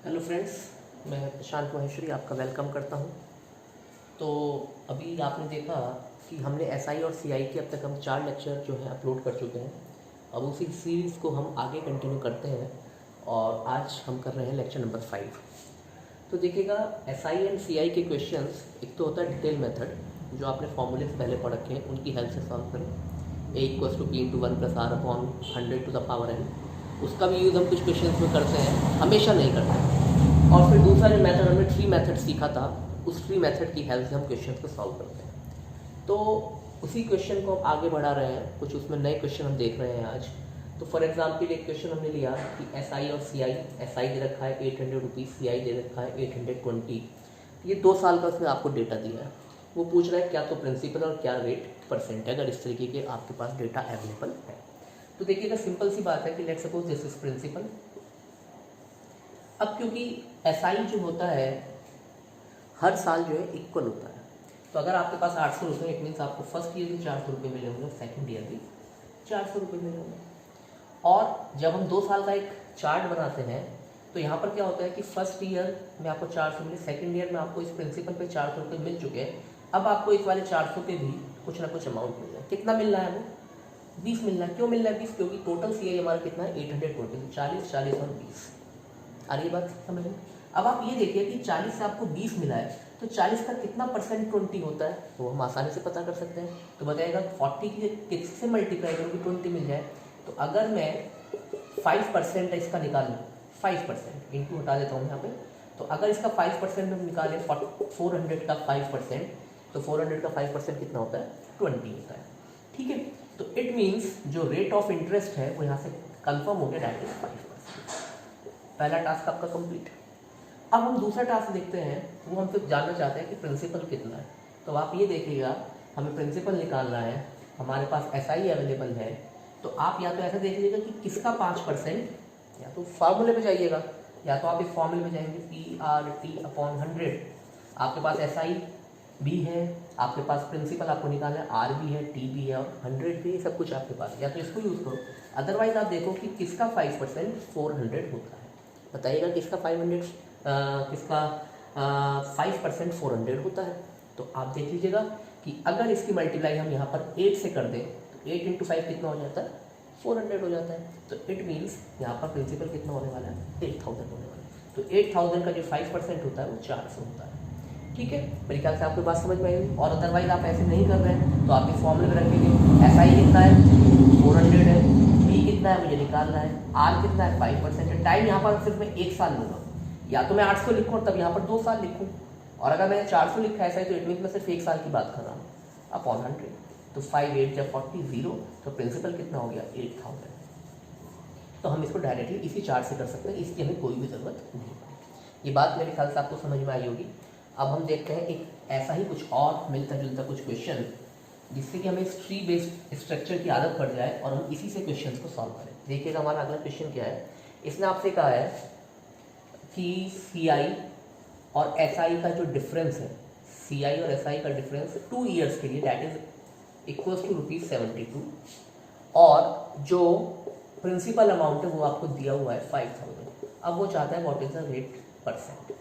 Hello friends, मैं प्रशांत महेश्वरी आपका welcome करता हूं। तो अभी आपने देखा कि हमने एसआई और सीआई के अब तक हम 4 लेक्चर जो हैं अपलोड कर चुके हैं। अब उसी सीरीज़ को हम आगे कंटिन्यू करते हैं और आज हम कर रहे हैं लेक्चर नंबर 5। तो देखिएगा, एसआई एंड सीआई के क्वेश्चंस, एक तो होता है डिटेल मेथड, जो आपने फॉर्मूले से पहले पढ़ रखे हैं, उनकी हेल्प से सॉल्व करें। A equals to P into 1+r/100 उसका भी यूज़ हम कुछ क्वेश्चंस में करते हैं, हमेशा नहीं करते। और फिर दूसरा जो मेथड हमने ट्री मेथड सीखा था, उस ट्री मेथड की हेल्प से हम क्वेश्चंस को सॉल्व करते हैं। तो उसी क्वेश्चन को हम आगे बढ़ा रहे हैं, कुछ उसमें नए क्वेश्चन हम देख रहे हैं आज। तो फॉर एग्जाम्पल एक क्वेश्चन हमने लिया कि एसआई और सीआई, एसआई दे रखा है 800 रुपीज़, सीआई दे रखा है 820। ये 2 साल का उसमें आपको डेटा दिया है। वो पूछ रहा है क्या तो प्रिंसिपल और क्या रेट परसेंट है, अगर इस तरीके के आपके पास डेटा अवेलेबल है। तो देखिएगा, सिंपल सी बात है कि let's suppose this is principal. अब क्योंकि एसआई जो होता है हर साल जो है इक्वल होता है, तो अगर आपके पास 800 रुपये, इट मीन्स आपको फर्स्ट ईयर भी 400 रुपये मिले होंगे, सेकेंड ईयर भी 400 रुपये मिले होंगे। और जब हम 2 साल का एक चार्ट बनाते हैं तो यहाँ पर क्या होता है कि फर्स्ट ईयर में आपको 400 मिले, सेकेंड ईयर में आपको इस प्रिंसिपल पे 400 रुपये मिल चुके हैं। अब आपको इस वाले 400 पे भी कुछ ना कुछ अमाउंट मिल रहा है। कितना मिल रहा है? वो 20 मिल रहा है। क्यों मिल रहा है 20? क्योंकि टोटल सीआई हमारा कितना है 820, 40, 40 और 20। आ रही बात समझ में? अब आप ये देखिए कि 40 से आपको 20 मिला है, तो 40 का कितना परसेंट 20 होता है, तो हम आसानी से पता कर सकते हैं। तो बताइएगा 40 की किससे मल्टीप्लाई करूँ कि 20 मिल जाए। तो अगर मैं 5% इसका निकाल लूँ, 5% इंटू हटा देता हूँ यहाँ पे, तो अगर इसका 5% हम निकालें 400 का 5%, तो 400 का 5% कितना होता है? 20 होता है। ठीक है, तो इट मीन्स जो रेट ऑफ इंटरेस्ट है वो यहाँ से कंफर्म हो गया, दैट इज 5%। पहला टास्क आपका कंप्लीट। अब हम दूसरा टास्क देखते हैं, वो हम सिर्फ जानना चाहते हैं कि प्रिंसिपल कितना है। तो आप ये देखिएगा, हमें प्रिंसिपल निकालना है, हमारे पास एसआई अवेलेबल है। तो आप या तो ऐसा देख लीजिएगा कि किसका 5%, या तो फार्मूले पे जाइएगा, या तो आप इस फॉर्मूले में जाएंगे PRT/100। आपके पास एसआई भी है, आपके पास प्रिंसिपल आपको निकालना है, आर भी है, टी भी है और 100 भी है, सब कुछ आपके पास है, या तो इसको यूज़ करो। अदरवाइज आप देखो कि किसका 5% 400 होता है। बताइएगा किसका 5% 400 होता है। तो आप देख लीजिएगा कि अगर इसकी मल्टीप्लाई हम यहाँ पर 8 से कर दें, तो 8 × 5 कितना हो जाता है? 400 हो जाता है। तो इट मीन्स यहाँ पर प्रिंसिपल कितना होने वाला है? 8000 होने वाला है। तो 8000 का जो 5% होता है वो 400 होता है। ठीक है, मेरे ख्याल से आपको बात समझ में आएगी। और अदरवाइज आप ऐसे नहीं कर रहे हैं तो आप इस फॉर्मूले में रखेंगे, एस आई कितना है? 400 है, बी कितना है मुझे निकालना है, आर कितना है? 5% है। टाइम यहाँ पर सिर्फ मैं 1 साल लूँगा, या तो मैं 800 लिखूँ तब यहाँ पर 2 साल लिखूँ, और अगर मैंने 400 लिखा है ऐसा ही, तो इट मीन्स मैं सिर्फ 1 साल की बात कर रहा हूँ, अपॉन 100। तो 5 8 जब 40 0, तो प्रिंसिपल कितना हो गया? 8000। तो हम इसको डायरेक्टली इसी चार्ट से कर सकते हैं, इसकी हमें कोई भी ज़रूरत नहीं पड़ेगी। ये बात मेरे ख्याल से आपको समझ में आई होगी। अब हम देखते हैं एक ऐसा ही कुछ और मिलता जुलता कुछ क्वेश्चन, जिससे कि हमें इस ट्री बेस्ड स्ट्रक्चर की आदत पड़ जाए और हम इसी से क्वेश्चन को सॉल्व करें। देखिएगा हमारा अगला क्वेश्चन क्या है। इसने आपसे कहा है कि सीआई और एसआई का जो डिफरेंस है, सीआई और एसआई का डिफरेंस 2 ईयर्स के लिए, दैट इज इक्वल्स टू ₹72, और जो प्रिंसिपल अमाउंट है वो आपको दिया हुआ है 5000। अब वो चाहता है what is the rate percent,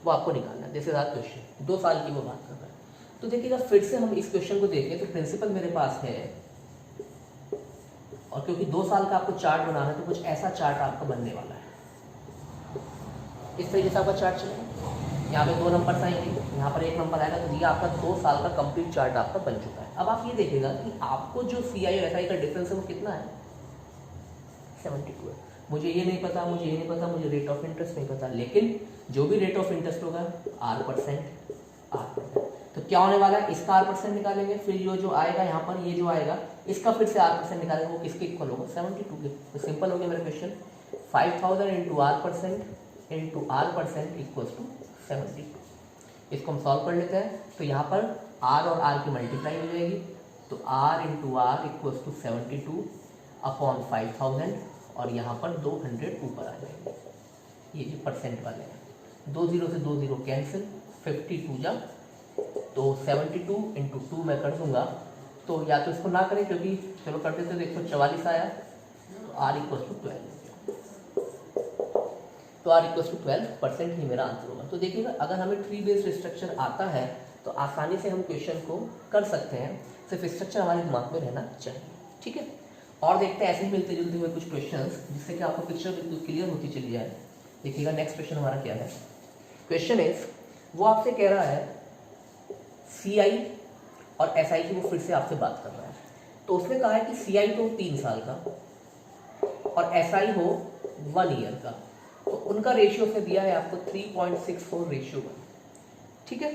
वो आपको निकालना है। This is our question. 2 साल की वो बात कर रहा है। तो देखिएगा, फिर से हम इस क्वेश्चन को देखें तो प्रिंसिपल मेरे पास है, और क्योंकि 2 साल का आपको चार्ट बनाना है तो कुछ ऐसा चार्ट आपका बनने वाला है। इस तरीके से आपका चार्ट चलेगा, यहाँ पे 2 नंबर आएंगे, यहाँ पर 1 नंबर आएगा, तो ये आपका 2 साल का कंप्लीट चार्ट आपका बन चुका है। अब आप ये देखिएगा कि आपको जो सीआई और एसआई का डिफरेंस है वो कितना है? 72 है। मुझे ये नहीं पता, मुझे ये नहीं पता, मुझे रेट ऑफ इंटरेस्ट नहीं पता, लेकिन जो भी रेट ऑफ इंटरेस्ट होगा R%। तो क्या होने वाला है? इसका R% निकालेंगे, फिर जो आएगा यहाँ पर, ये जो आएगा इसका फिर से R% निकालेंगे, वो किसके इक्वल होगा? 72 के। तो सिंपल हो गया मेरा question, 5000 into R% equals to 72। इसको हम सॉल्व कर लेते हैं। तो यहाँ पर R और R की मल्टीप्लाई हो जाएगी, तो R into R equals to 72 upon 5000, और यहाँ पर 200 ऊपर आ जाएंगे, ये जो परसेंट वाले हैं। 2 0 से 2 0 कैंसिल, 52 जा, तो 72 इंटू 2 मैं कर दूंगा। तो या तो इसको ना करें, क्योंकि चलो करते थे, 144 आया, तो R इक्वल्स टू 12। तो आर इक्वल टू 12% ही मेरा आंसर होगा। तो देखिएगा अगर हमें ट्री बेस्ड स्ट्रक्चर आता है तो आसानी से हम क्वेश्चन को कर सकते हैं, सिर्फ स्ट्रक्चर हमारे दिमाग में रहना चाहिए। ठीक है, और देखते हैं ऐसे ही मिलते जुलते हुए कुछ क्वेश्चंस जिससे कि आपको पिक्चर बिल्कुल क्लियर होती चली जाए। देखिएगा नेक्स्ट क्वेश्चन हमारा क्या है। क्वेश्चन इज, वो आपसे कह रहा है CI और SI की वो फिर से आपसे बात कर रहा है। तो उसने कहा है कि CI तो 3 साल का और SI हो 1 ईयर का, तो उनका रेशियो से दिया है आपको 3.64:1। ठीक है,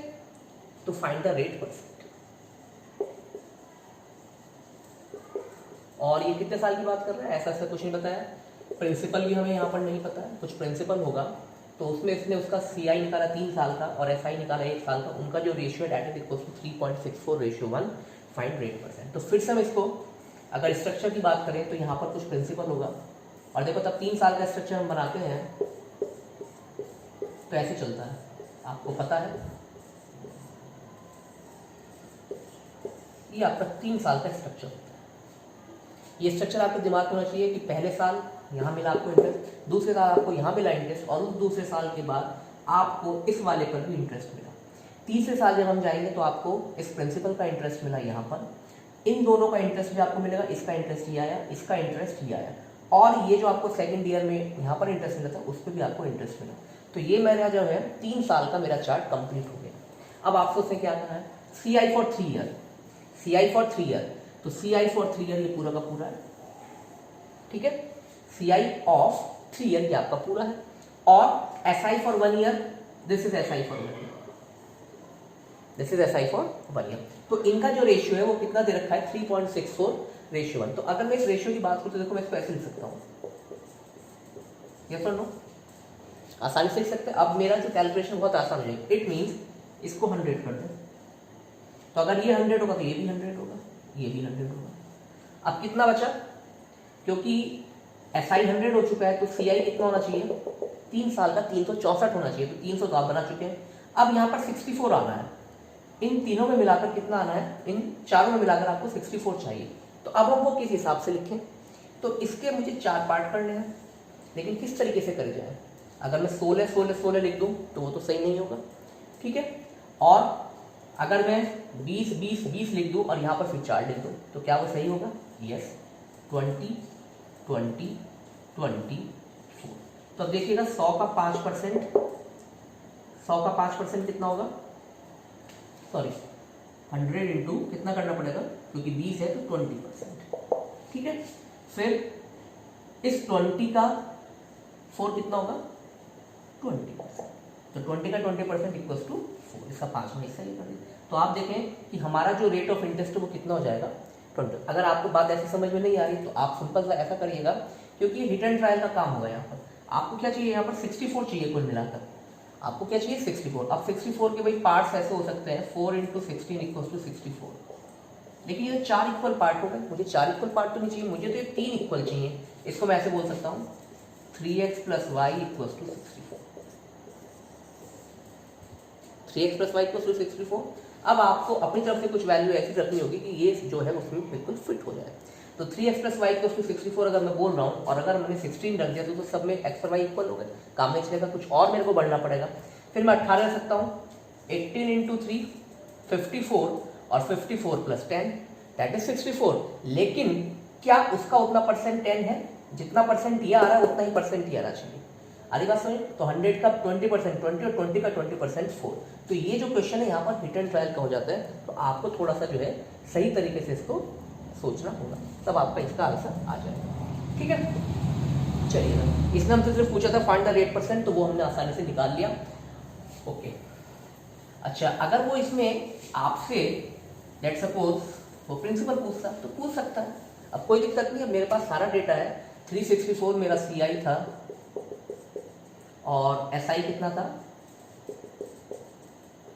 तो फाइंड द रेट परसेंट। और ये कितने साल की बात कर रहा है, ऐसा कुछ नहीं बताया। प्रिंसिपल भी हमें यहाँ पर नहीं पता है, कुछ प्रिंसिपल होगा। तो उसमें इसने उसका CI निकाला 3 साल का और SI निकाला 1 साल का, उनका जो रेशियो है that is equal to 3.64:1। Find rate percent. तो फिर से हम इसको अगर स्ट्रक्चर की बात करें तो यहाँ पर कुछ प्रिंसिपल होगा। और देखो तब 3 साल का स्ट्रक्चर हम बनाते हैं तो ऐसे चलता है, आपको पता है ये आपका 3 साल का स्ट्रक्चर होता है। ये स्ट्रक्चर आपके दिमाग में होना चाहिए कि पहले साल यहाँ मिला आपको इंटरेस्ट, दूसरे साल आपको यहाँ मिला इंटरेस्ट, और उस दूसरे साल के बाद आपको इस वाले पर भी इंटरेस्ट मिला। तीसरे साल जब हम जाएंगे तो आपको इस प्रिंसिपल का इंटरेस्ट मिला यहाँ पर, इन दोनों का इंटरेस्ट भी आपको मिलेगा, इसका इंटरेस्ट ये आया, इसका इंटरेस्ट ये आया, और ये जो आपको सेकंड ईयर में यहाँ पर इंटरेस्ट मिला था उस पर भी आपको इंटरेस्ट मिला। तो ये मेरा जो है 3 साल का मेरा चार्ट कंप्लीट हो गया। अब आपको उसने क्या करना है, CI for 3 year, CI for 3 year, तो CI फॉर 3 ईयर ये पूरा का पूरा है। ठीक है, CI ऑफ 3 ईयर ये आपका पूरा है, और SI for 1 year, this is SI for 1 year, this is SI for 1 year. तो इनका जो रेशियो है वो कितना दे रखा है, 3.64:1। तो अगर मैं इस रेशियो की बात करूं तो देखो मैं इसको ऐसे लिख सकता हूँ, यस और नो, आसानी से लिख सकते हैं। अब मेरा जो कैलकुलेशन बहुत आसान हो जाएगा। इट मीन्स इसको 100 कर दें, तो अगर ये 100 होगा तो ये भी 100 होगा, ये भी 100 होगा। अब कितना बचा, क्योंकि SI 100 हो चुका है तो CI कितना होना चाहिए, 3 साल का 364 होना चाहिए, तो 300 तो आप बना चुके हैं। अब यहाँ पर 64 आना है, इन तीनों में मिलाकर कितना आना है, इन चारों में मिलाकर आपको 64 चाहिए। तो अब हम वो किस हिसाब से लिखें, तो इसके मुझे 4 पार्ट करने हैं, लेकिन किस तरीके से करे जाए। अगर मैं 16 16 16 लिख दूं तो वो तो सही नहीं होगा। ठीक है, और अगर मैं 20 20 20 लिख दूं और यहाँ पर फिर 4 लिख दूं तो क्या वो सही होगा, यस, 20 20 24। तो अब देखिएगा 100 का 5%, 100 का 5% कितना होगा, सॉरी 100 इंटू कितना करना पड़ेगा, क्योंकि 20 है तो 20%। ठीक है, फिर इस 20 का 4 कितना होगा, 20%। तो 20 का 20% इक्वल टू 4, इसका 5वां हिस्सा ये कर दिया। तो आप देखें कि हमारा जो रेट ऑफ इंटरेस्ट है वो कितना हो जाएगा, 20। अगर आपको बात ऐसी समझ में नहीं आ रही तो आप सिंपल सा ऐसा करिएगा, क्योंकि ये हिट एंड ट्रायल का काम होगा। यहाँ पर आपको क्या चाहिए, यहाँ पर 64 चाहिए कुल मिलाकर, आपको क्या चाहिए 64। अब 64 के भाई पार्ट्स ऐसे हो सकते हैं, 4 × 16 इक्वल टू 64। लेकिन ये 4 इक्वल पार्ट हो गए, मुझे 4 इक्वल पार्ट तो नहीं चाहिए, मुझे तो ये 3 इक्वल चाहिए। इसको मैं ऐसे बोल सकता हूँ 3x + y equal to 64, 3x + y equal to 64। अब आपको अपनी तरफ से कुछ वैल्यू ऐसी रखनी होगी कि ये जो है उसमें बिल्कुल फिट हो जाए। तो 3x + y इक्वल टू 64 अगर मैं बोल रहा हूँ, और अगर मैंने 16 रख दिया तो सब में x और y इक्वल हो गए, काम नहीं चलेगा, कुछ और मेरे को बढ़ना पड़ेगा। फिर मैं 18 रख सकता हूँ, 18 × 3 54, और 54 + 10 दैट इज 64। लेकिन क्या उसका उतना परसेंट 10 है, जितना परसेंट ये आ रहा है उतना ही परसेंट ये आना चाहिए। आधी बात समझ, तो 100 का 20%, 20 और 20 का 20% 4। तो ये जो क्वेश्चन है यहाँ पर हिट एंड ट्रायल का हो जाता है, तो आपको थोड़ा सा जो है सही तरीके से इसको सोचना होगा, तब आपका इसका आंसर आ जाएगा। ठीक है, चलिए ना, इसने हमसे सिर्फ पूछा था फाइंड द रेट परसेंट, तो वो हमने आसानी से निकाल लिया। ओके, अच्छा अगर वो इसमें आपसे लेट्स सपोज वो प्रिंसिपल पूछता तो पूछ सकता है, अब कोई दिक्कत नहीं है, मेरे पास सारा डेटा है। 364 मेरा CI था और SI कितना था,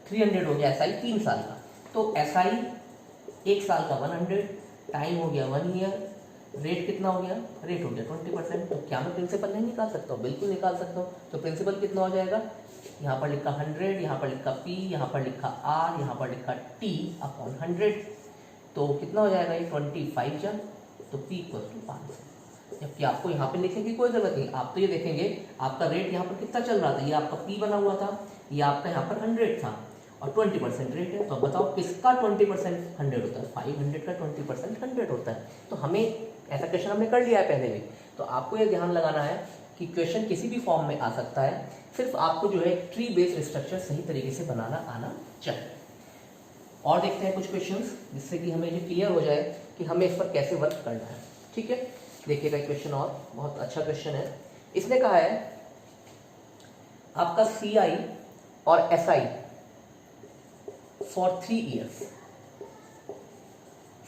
300 हो गया SI 3 साल का, तो SI 1 साल का 100, टाइम हो गया 1 ईयर, रेट कितना हो गया, रेट हो गया 20%। तो क्या मैं प्रिंसिपल नहीं निकाल सकता हूँ, बिल्कुल निकाल सकता हूँ। तो प्रिंसिपल कितना हो जाएगा, यहाँ पर लिखा 100, यहाँ पर लिखा P, यहाँ पर लिखा R, यहाँ पर लिखा T अपॉन 100, तो कितना हो जाएगा ये 25 जा, तो P = 500। जबकि आपको यहाँ पे लिखने की कोई जरूरत नहीं, आप तो ये देखेंगे आपका रेट यहाँ पर कितना चल रहा था, ये आपका P बना हुआ था, ये आपका यहाँ पर 100 था और 20% रेट है। तो अब बताओ किसका 20% 100 होता है? 500 का 20% 100 होता है। तो हमें ऐसा क्वेश्चन हमने कर लिया है पहले भी। तो आपको ये ध्यान लगाना है कि क्वेश्चन किसी भी फॉर्म में आ सकता है, सिर्फ आपको जो है ट्री बेस्ड स्ट्रक्चर सही तरीके से बनाना आना चाहिए। और देखते हैं कुछ क्वेश्चंस जिससे कि हमें ये क्लियर हो जाए कि हमें इस पर कैसे वर्क करना है। ठीक है, देखिएगा क्वेश्चन और बहुत अच्छा क्वेश्चन है। इसने कहा है आपका CI और SI for 3 years,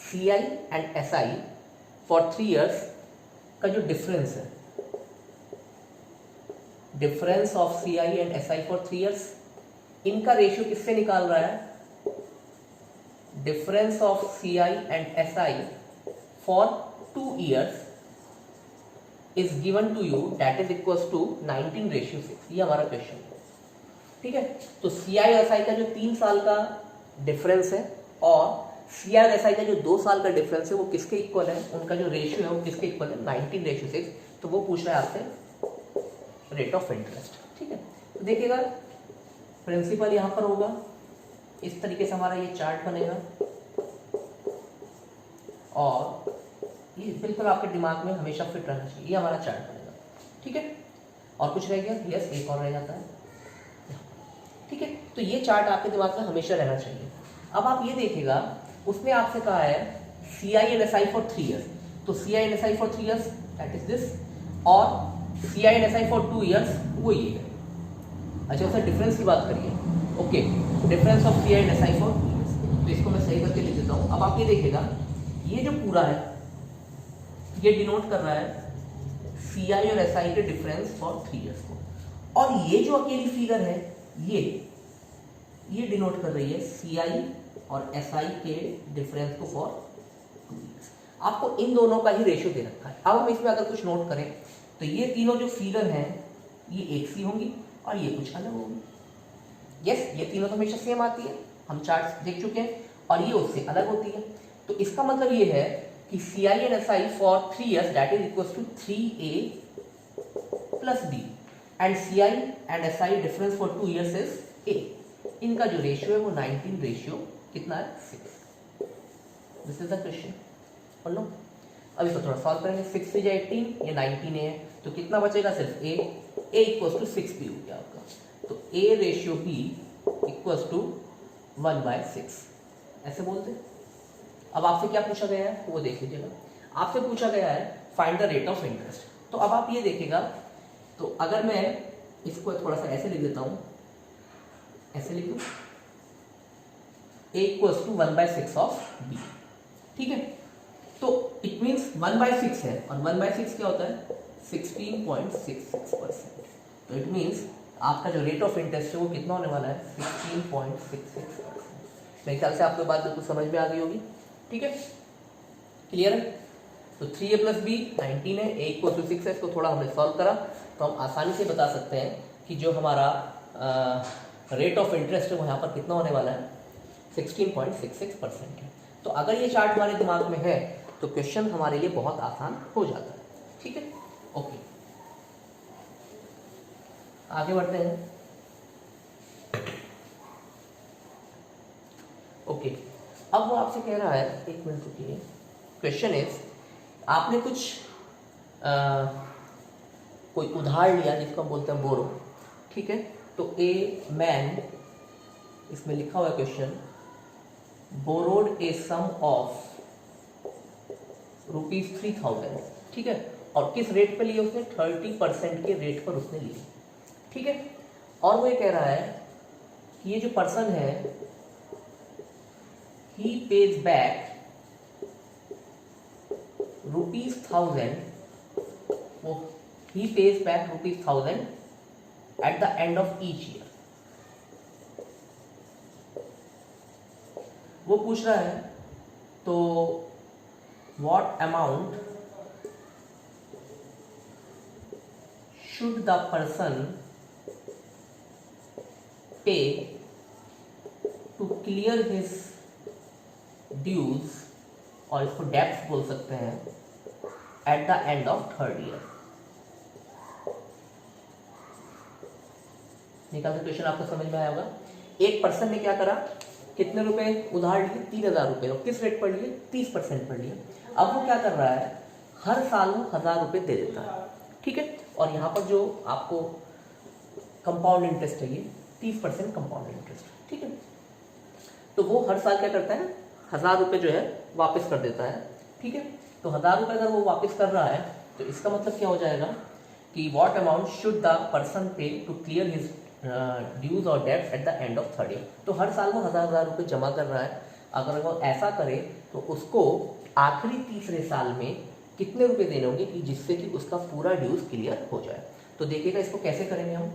CI and SI for 3 years का जो डिफरेंस है, difference of CI and SI for 3 years, इनका रेशियो किससे निकाल रहा है? Difference of CI and SI for 2 years is given to you, that is equals to 19:6। ये हमारा क्वेश्चन है। ठीक है, तो CI और SI का जो 3 साल का डिफरेंस है और CI और SI का जो 2 साल का डिफरेंस है वो किसके इक्वल है? उनका जो रेशियो है वो किसके इक्वल है? 19:6। तो वो पूछ रहा है आपसे रेट ऑफ इंटरेस्ट। ठीक है, तो देखिएगा प्रिंसिपल यहां पर होगा, इस तरीके से हमारा ये चार्ट बनेगा और ये बिल्कुल आपके दिमाग में हमेशा फिट रहना चाहिए। ये हमारा चार्ट बनेगा। ठीक है, और कुछ रह गया? यस, एक और रह जाता है। ठीक है, तो ये चार्ट आपके दिमाग में हमेशा रहना चाहिए। अब आप ये देखिएगा, उसने आपसे कहा है CI and SI for 3 years, तो CI and SI for 3 years that is this, और CI and SI for 2 years वो ये है। अच्छा, उससे डिफरेंस की बात करिए। Okay, difference of CI and SI for 2 years, तो इसको मैं सही करके लिख देता हूँ। अब आप ये देखिएगा, ये जो पूरा है ये डिनोट कर रहा है CI और SI के डिफरेंस फॉर 3 years को, और ये जो अकेली फिगर है ये डिनोट कर रही है CI और SI के डिफरेंस को फॉर 2 years। आपको इन दोनों का ही रेशियो दे रखा है। अब हम इसमें अगर कुछ नोट करें तो ये तीनों जो फिगर हैं ये एक सी होंगी और ये कुछ अलग होंगी। यस, ये तीनों तो हमेशा सेम आती है, हम चार्ट देख चुके हैं, और ये उससे अलग होती है। तो इसका मतलब ये है कि CI and SI for 3 years that is equal to 3A plus B and CI and SI difference for 2 years is A। इनका जो रेशियो है वो 19 रेशियो कितना है? 6। This is the question. पढ़ लो, अब इसको थोड़ा सॉल्व करेंगे। 6 3 18, ये 19A है, तो कितना बचेगा? सिर्फ A इक्वल टू 6B हो गया आपका। तो A ratio B equal to 1/6 ऐसे बोलते। अब आपसे क्या पूछा गया है वो देख लीजिएगा। आपसे पूछा गया है find the rate of interest. तो अब आप ये देखिएगा, तो अगर मैं इसको थोड़ा सा ऐसे लिख देता हूं, ऐसे लिखूं, A equals to 1/6 of B। ठीक है, तो इट मीन्स 1/6 है, और 1/6 क्या होता है? 16.66%। तो इट मीन्स आपका जो रेट ऑफ इंटरेस्ट है वो कितना होने वाला है? 16.66%। मेरे ख्याल से आपको बात बिल्कुल समझ में आ गई होगी। ठीक है, क्लियर है? तो 3A प्लस B 19 है, A इक्वल टू 6 है। इसको थोड़ा हमने सॉल्व करा तो हम आसानी से बता सकते हैं कि जो हमारा रेट ऑफ इंटरेस्ट है वो यहाँ पर कितना होने वाला है? 16.66% है। तो अगर ये चार्ट हमारे दिमाग में है तो क्वेश्चन हमारे लिए बहुत आसान हो जाता है। ठीक है, ओके, आगे बढ़ते हैं। ओके, अब वो आपसे कह रहा है, एक मिनट रुकिए। क्वेश्चन इज, आपने कुछ कोई उधार लिया जिसको हम बोलते हैं बोरो। ठीक है, तो ए मैन, इसमें लिखा हुआ है question, borrowed a sum of ₹3000। ठीक है, और किस रेट पे लिए उसने? 30% के रेट पर उसने लिए। ठीक है, और वो ये कह रहा है कि ये जो पर्सन है he pays back ₹1000, वो he pays back ₹1000 at the end of each year। वो पूछ रहा है तो what amount should the person pay to clear his dues, और इसको डेप्थ बोल सकते हैं, at the end of third year. निकाल से क्वेश्चन आपको समझ में आया होगा। एक पर्सन ने क्या करा, कितने रुपए उधार लिए, 3000 रुपए, और किस रेट पर लिए, 30% पर लिए। अब वो क्या कर रहा है, हर साल वो 1000 रुपए दे देता है, ठीक है। और यहाँ पर जो आपको कंपाउंड इंटरेस्ट है ये 30% कंपाउंड इंटरेस्ट, ठीक है। तो वो हर साल क्या करता है, 1000 रुपए जो है वापस कर देता है, ठीक है। तो 1000 रुपए अगर वो वापस कर रहा है तो इसका मतलब क्या हो जाएगा कि what amount should the person pay to clear his dues और debts at the end of third year. तो हर साल वो 1000 रुपए जमा कर रहा है। अगर वो ऐसा करे तो उसको आखिरी तीसरे साल में कितने रुपए देने होंगे कि जिससे कि उसका पूरा ड्यूज क्लियर हो जाए। तो देखिएगा इसको कैसे करेंगे हम।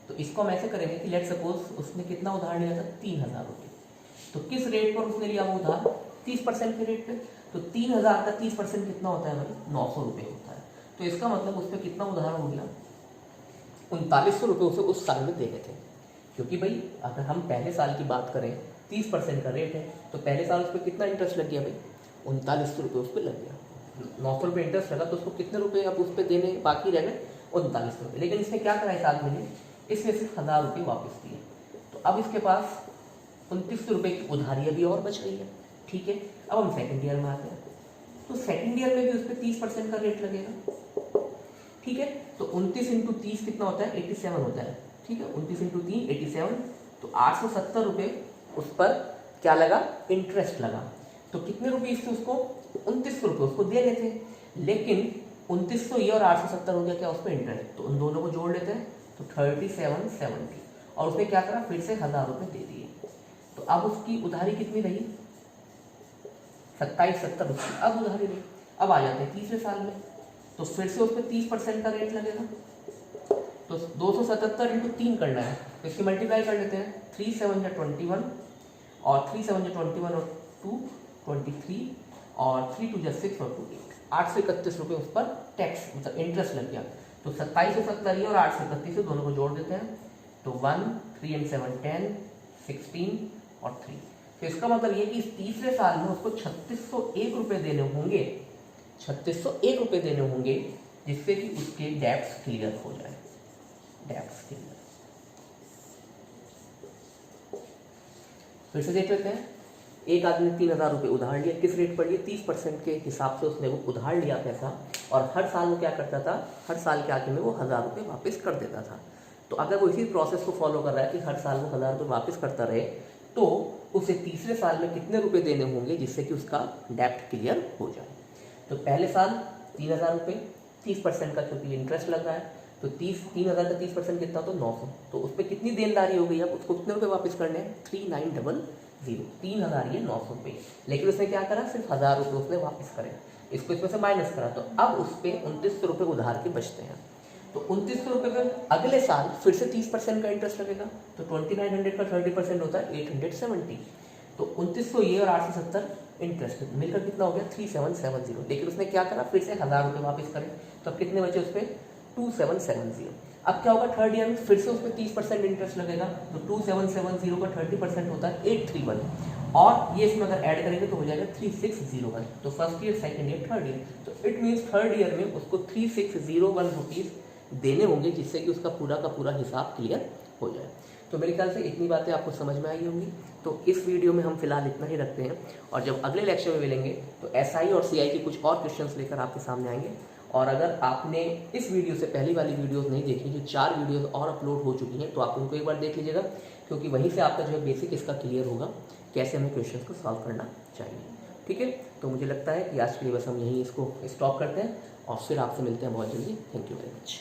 तो इसको हम ऐसे करेंगे कि लेट सपोज उसने कितना उधार लिया था, 3000 रुपये। तो किस रेट पर उसने लिया वो उधार, 30% के रेट पे। तो 3000 का 30% कितना होता है भाई, 900 रुपये होता है। तो इसका मतलब उस पर कितना उधार हो गया, 3900 रुपये उसे उस साल में देने थे। क्योंकि भाई अगर हम पहले साल की बात करें, 30% का रेट है, तो पहले साल उस पर कितना इंटरेस्ट लग गया भाई, 3900 रुपये उस पर लग गया। 900 रुपये इंटरेस्ट लगा तो उसको कितने रुपये अब उस पर देने बाकी रह गए, 3900 रुपये। लेकिन इसने क्या करा इस आदमी ने, इसने सिर्फ 1000 रुपये वापस दिए। तो अब इसके पास 2900 रुपये की उधारी अभी और बच रही है, ठीक है। अब हम सेकंड ईयर में आते हैं। तो सेकंड ईयर में भी उस पर 30% का रेट लगेगा, ठीक है। तो 29 इंटू 30 कितना होता है, 87 होता है, ठीक है। 29 इंटू 3 87, तो 870 रुपये उस पर क्या लगा, इंटरेस्ट लगा। तो कितने रुपये इससे उसको, 2900 रुपये उसको देने थे। लेकिन 2900 ये और 870 हो गया क्या उस पर इंटरेस्ट। तो उन दोनों को जोड़ लेते हैं तो 3770। और उसने क्या करा, फिर से 1000 रुपये दे दिए। तो अब उसकी उधारी कितनी रही, 2770 रुपये अब उधारी रही। अब आ जाते हैं तीसरे साल में। तो फिर से उस पर 30% का रेट लगेगा। तो 277 इंटू 3 करना है, तो इसकी मल्टीप्लाई कर लेते हैं। 3 7 जा 21 और 3 7 जा 21 और 2 23 और 3 2 जा 6 और 2 8, 831 रुपये उस पर टैक्स मतलब इंटरेस्ट लग गया। तो 2770 और 831 से दोनों को जोड़ देते हैं। तो 1 3 and 7 10 16 और 3। तो इसका मतलब ये कि इस तीसरे साल में उसको 3601 रुपये देने होंगे, 3601 रुपये देने होंगे, जिससे कि उसके डेब्ट्स क्लियर हो जाए, डेब्ट्स क्लियर। फिर से देख लेते हैं। एक आदमी ने 3000 रुपये उधार लिया, किस रेट पर लिया, 30% के हिसाब से उसने वो उधार लिया पैसा। और हर साल वो क्या करता था, हर साल के आखिर में वो 1000 रुपये वापस कर देता था। तो अगर वो इसी प्रोसेस को फॉलो कर रहा है कि हर साल वो 1000 रुपये वापस करता रहे, तो उसे तीसरे साल में कितने रुपए देने होंगे जिससे कि उसका डेब्ट क्लियर हो जाए। तो पहले साल 3000 रुपये, 30% का क्योंकि इंटरेस्ट लग रहा है, तो 3000 का 30% कितना, तो 900। तो उस पर कितनी देनदारी हो गई, अब उसको कितने रुपये वापस करने हैं, 3900, 3000 ये 900 रुपये। लेकिन उसने क्या करा, सिर्फ 1000 रुपये उसने वापस करे, इसको इसमें से माइनस करा। तो अब उस पर 2900 रुपये उधार के बचते हैं। तो 2900 रुपये पर अगले साल फिर से 30% का इंटरेस्ट लगेगा। तो 2900 का 30% होता है 870। तो 2900 ये और 870 इंटरेस्ट मिलकर कितना हो गया, 3770। लेकिन उसने क्या करा, फिर से 1000 रुपये वापस करें। तो अब कितने बचे उस पर, 2770। अब क्या होगा, थर्ड ईयर में फिर से उस पर 30% इंटरेस्ट लगेगा। तो 2770 का 30% होता है 831। और ये इसमें अगर ऐड करेंगे तो हो जाएगा 3601। तो first year, second year, third year. तो इट मीन्स थर्ड ईयर में उसको 3601 रुपीज़ देने होंगे, जिससे कि उसका पूरा का पूरा हिसाब क्लियर हो जाए। तो मेरे ख्याल से इतनी बातें आपको समझ में आई होंगी। तो इस वीडियो में हम फिलहाल इतना ही रखते हैं, और जब अगले लेक्चर में मिलेंगे तो एसआई और सीआई के कुछ और क्वेश्चंस लेकर आपके सामने आएंगे। और अगर आपने इस वीडियो से पहली वाली वीडियोस नहीं देखी, जो 4 वीडियोस और अपलोड हो चुकी हैं, तो आप उनको एक बार देख लीजिएगा, क्योंकि वहीं से आपका जो है बेसिक इसका क्लियर होगा, कैसे हमें क्वेश्चंस को सॉल्व करना चाहिए। ठीक है, तो मुझे लगता है कि आज के लिए बस हम यहीं इसको स्टॉप करते हैं, और फिर आपसे मिलते हैं बहुत जल्दी। Thank you very much.